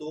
2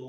2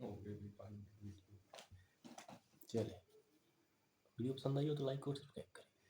हो गए भी 5 मिनट। चले, वीडियो पसंद आई हो तो लाइक और सब्सक्राइब करें।